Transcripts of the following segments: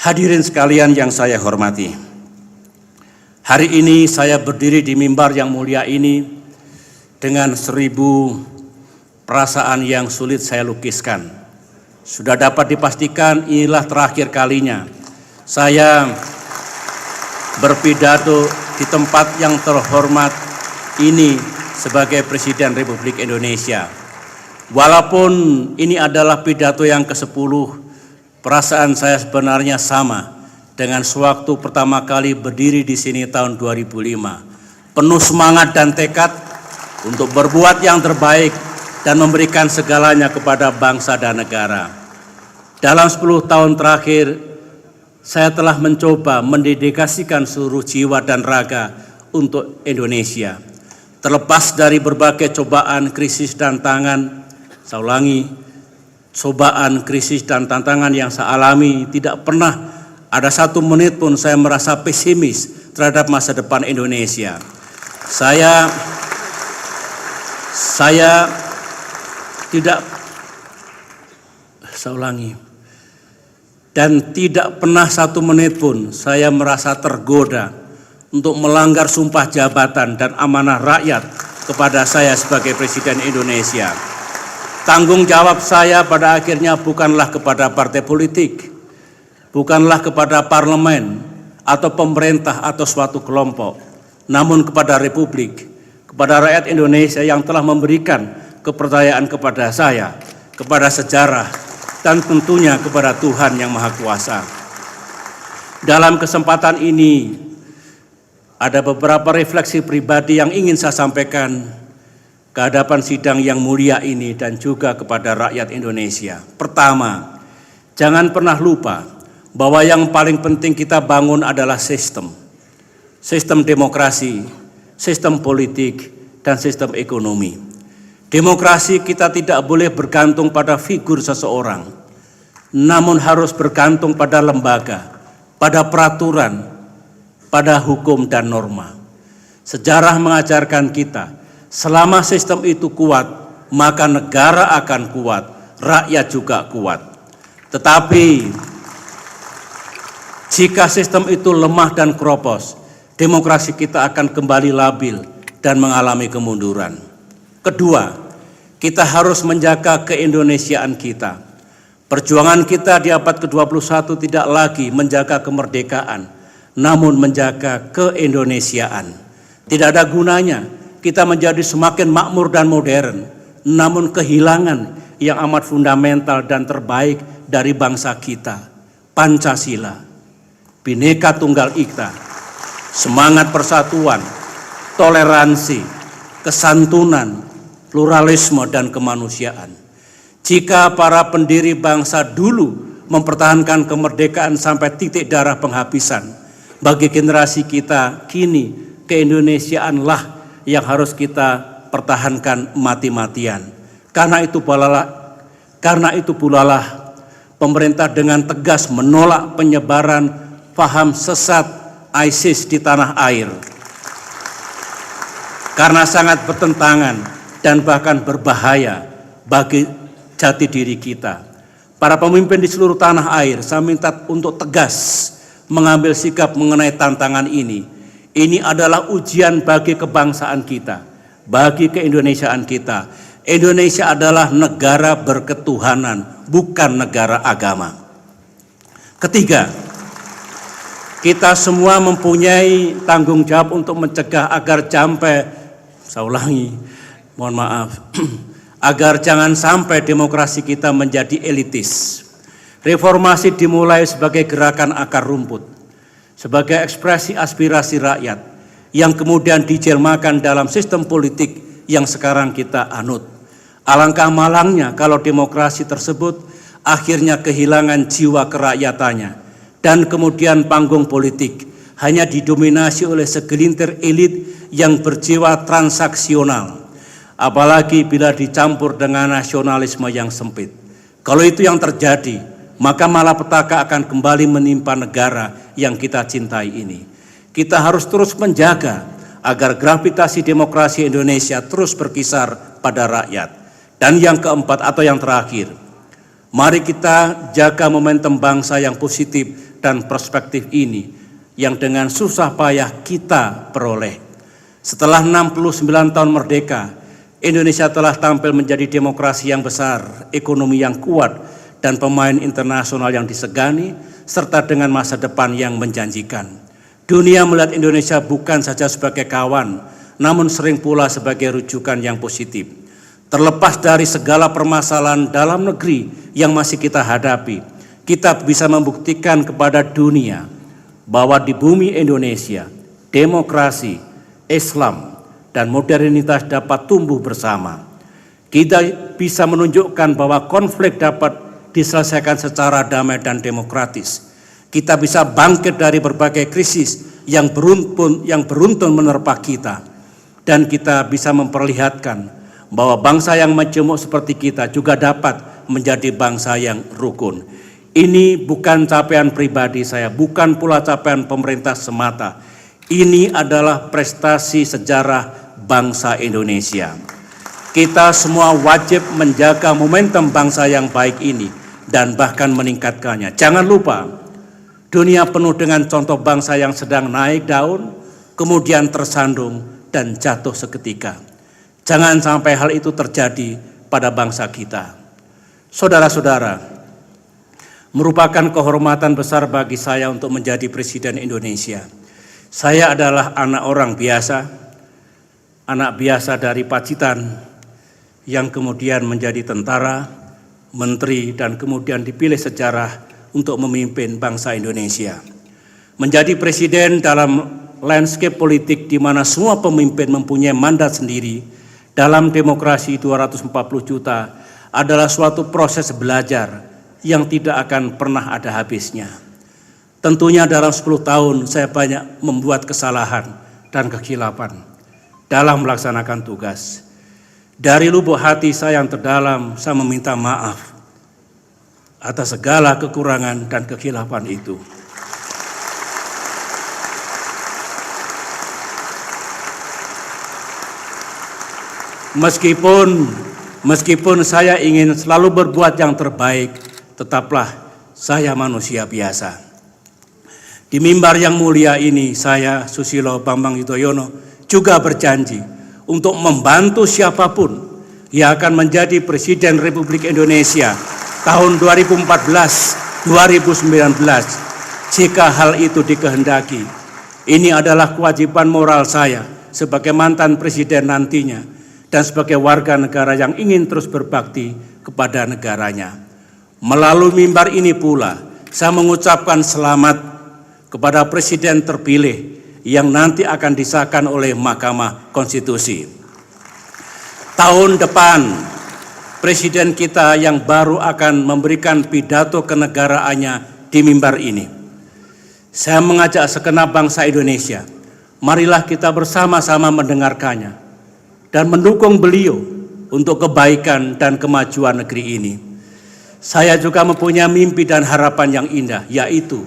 Hadirin sekalian yang saya hormati, hari ini saya berdiri di mimbar yang mulia ini dengan 1000 perasaan yang sulit saya lukiskan. Sudah dapat dipastikan inilah terakhir kalinya saya berpidato di tempat yang terhormat ini sebagai Presiden Republik Indonesia. Walaupun ini adalah pidato yang ke-10, perasaan saya sebenarnya sama dengan sewaktu pertama kali berdiri di sini tahun 2005. Penuh semangat dan tekad untuk berbuat yang terbaik dan memberikan segalanya kepada bangsa dan negara. Dalam 10 tahun terakhir, saya telah mencoba mendedikasikan seluruh jiwa dan raga untuk Indonesia. Terlepas dari berbagai cobaan, krisis, dan tantangan, saya ulangi, cobaan, krisis, dan tantangan yang saya alami, tidak pernah ada satu menit pun saya merasa pesimis terhadap masa depan Indonesia. Saya tidak pernah satu menit pun saya merasa tergoda untuk melanggar sumpah jabatan dan amanah rakyat kepada saya sebagai Presiden Indonesia. Tanggung jawab saya pada akhirnya bukanlah kepada partai politik, bukanlah kepada parlemen atau pemerintah atau suatu kelompok, namun kepada Republik, kepada rakyat Indonesia yang telah memberikan kepercayaan kepada saya, kepada sejarah, dan tentunya kepada Tuhan Yang Maha Kuasa. Dalam kesempatan ini, ada beberapa refleksi pribadi yang ingin saya sampaikan ke hadapan sidang yang mulia ini dan juga kepada rakyat Indonesia. Pertama, jangan pernah lupa bahwa yang paling penting kita bangun adalah sistem demokrasi, sistem politik, dan sistem ekonomi. Demokrasi kita tidak boleh bergantung pada figur seseorang, namun harus bergantung pada lembaga, pada peraturan, pada hukum dan norma. Sejarah mengajarkan kita, selama sistem itu kuat, maka negara akan kuat, rakyat juga kuat. Tetapi jika sistem itu lemah dan keropos, demokrasi kita akan kembali labil dan mengalami kemunduran. Kedua, kita harus menjaga keindonesiaan kita. Perjuangan kita di abad ke-21 tidak lagi menjaga kemerdekaan, namun menjaga keindonesiaan. Tidak ada gunanya kita menjadi semakin makmur dan modern, namun kehilangan yang amat fundamental dan terbaik dari bangsa kita, Pancasila, Bhinneka Tunggal Ika, semangat persatuan, toleransi, kesantunan, pluralisme, dan kemanusiaan. Jika para pendiri bangsa dulu mempertahankan kemerdekaan sampai titik darah penghabisan, bagi generasi kita kini keindonesiaanlah yang harus kita pertahankan mati-matian. Karena itu pulalah pemerintah dengan tegas menolak penyebaran paham sesat ISIS di tanah air. Karena sangat bertentangan dan bahkan berbahaya bagi jati diri kita. Para pemimpin di seluruh tanah air, saya minta untuk tegas mengambil sikap mengenai tantangan ini. Ini adalah ujian bagi kebangsaan kita, bagi keindonesiaan kita. Indonesia adalah negara berketuhanan, bukan negara agama. Ketiga, kita semua mempunyai tanggung jawab untuk mencegah agar agar jangan sampai demokrasi kita menjadi elitis. Reformasi dimulai sebagai gerakan akar rumput, sebagai ekspresi aspirasi rakyat yang kemudian dijelmakan dalam sistem politik yang sekarang kita anut. Alangkah malangnya kalau demokrasi tersebut akhirnya kehilangan jiwa kerakyatannya dan kemudian panggung politik hanya didominasi oleh segelintir elit yang berjiwa transaksional, apalagi bila dicampur dengan nasionalisme yang sempit. Kalau itu yang terjadi, maka malapetaka akan kembali menimpa negara yang kita cintai ini. Kita harus terus menjaga agar gravitasi demokrasi Indonesia terus berkisar pada rakyat. Dan yang keempat atau yang terakhir, mari kita jaga momentum bangsa yang positif dan perspektif ini yang dengan susah payah kita peroleh. Setelah 69 tahun merdeka, Indonesia telah tampil menjadi demokrasi yang besar, ekonomi yang kuat, dan pemain internasional yang disegani, serta dengan masa depan yang menjanjikan. Dunia melihat Indonesia bukan saja sebagai kawan, namun sering pula sebagai rujukan yang positif. Terlepas dari segala permasalahan dalam negeri yang masih kita hadapi, kita bisa membuktikan kepada dunia bahwa di bumi Indonesia, demokrasi, Islam, dan modernitas dapat tumbuh bersama. Kita bisa menunjukkan bahwa konflik dapat diselesaikan secara damai dan demokratis. Kita bisa bangkit dari berbagai krisis yang beruntun menerpa kita. Dan kita bisa memperlihatkan bahwa bangsa yang majemuk seperti kita juga dapat menjadi bangsa yang rukun. Ini bukan capaian pribadi saya, bukan pula capaian pemerintah semata. Ini adalah prestasi sejarah bangsa Indonesia. Kita semua wajib menjaga momentum bangsa yang baik ini dan bahkan meningkatkannya. Jangan lupa, dunia penuh dengan contoh bangsa yang sedang naik daun, kemudian tersandung dan jatuh seketika. Jangan sampai hal itu terjadi pada bangsa kita. Saudara-saudara, merupakan kehormatan besar bagi saya untuk menjadi Presiden Indonesia. Saya adalah anak orang biasa, anak biasa dari Pacitan, yang kemudian menjadi tentara, menteri, dan kemudian dipilih sejarah untuk memimpin bangsa Indonesia. Menjadi presiden dalam landscape politik di mana semua pemimpin mempunyai mandat sendiri dalam demokrasi 240 juta adalah suatu proses belajar yang tidak akan pernah ada habisnya. Tentunya dalam 10 tahun saya banyak membuat kesalahan dan kekhilafan dalam melaksanakan tugas. Dari lubuk hati saya yang terdalam, saya meminta maaf atas segala kekurangan dan kekhilafan itu. Meskipun saya ingin selalu berbuat yang terbaik, tetaplah saya manusia biasa. Di mimbar yang mulia ini, saya, Susilo Bambang Yudhoyono, juga berjanji untuk membantu siapapun yang akan menjadi Presiden Republik Indonesia tahun 2014-2019, jika hal itu dikehendaki. Ini adalah kewajiban moral saya sebagai mantan presiden nantinya, dan sebagai warga negara yang ingin terus berbakti kepada negaranya. Melalui mimbar ini pula, saya mengucapkan selamat kepada Presiden terpilih yang nanti akan disahkan oleh Mahkamah Konstitusi. Tahun depan, Presiden kita yang baru akan memberikan pidato kenegaraannya di mimbar ini. Saya mengajak segenap bangsa Indonesia, marilah kita bersama-sama mendengarkannya dan mendukung beliau untuk kebaikan dan kemajuan negeri ini. Saya juga mempunyai mimpi dan harapan yang indah, yaitu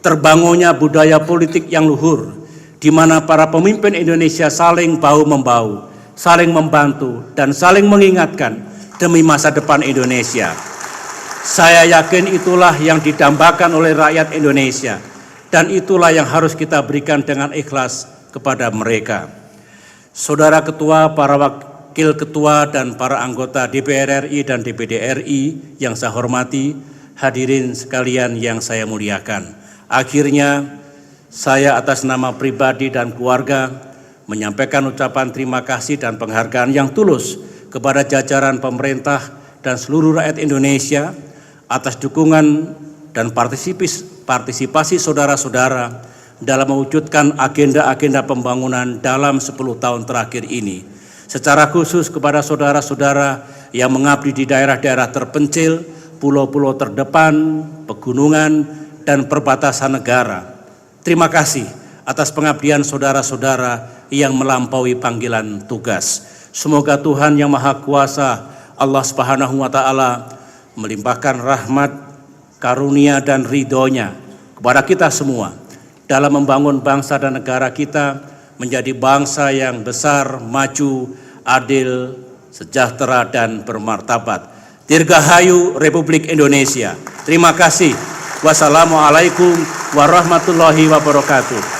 terbangunnya budaya politik yang luhur, di mana para pemimpin Indonesia saling bahu-membahu, saling membantu, dan saling mengingatkan demi masa depan Indonesia. Saya yakin itulah yang didambakan oleh rakyat Indonesia, dan itulah yang harus kita berikan dengan ikhlas kepada mereka. Saudara Ketua, para Wakil Ketua, dan para anggota DPR RI dan DPD RI yang saya hormati, hadirin sekalian yang saya muliakan. Akhirnya, saya atas nama pribadi dan keluarga menyampaikan ucapan terima kasih dan penghargaan yang tulus kepada jajaran pemerintah dan seluruh rakyat Indonesia atas dukungan dan partisipasi saudara-saudara dalam mewujudkan agenda-agenda pembangunan dalam 10 tahun terakhir ini. Secara khusus kepada saudara-saudara yang mengabdi di daerah-daerah terpencil, pulau-pulau terdepan, pegunungan, dan perbatasan negara. Terima kasih atas pengabdian saudara-saudara yang melampaui panggilan tugas. Semoga Tuhan Yang Maha Kuasa, Allah Subhanahu wa Ta'ala, melimpahkan rahmat, karunia, dan ridho-Nya kepada kita semua dalam membangun bangsa dan negara kita menjadi bangsa yang besar, maju, adil, sejahtera, dan bermartabat. Dirgahayu Republik Indonesia. Terima kasih. Wassalamualaikum warahmatullahi wabarakatuh.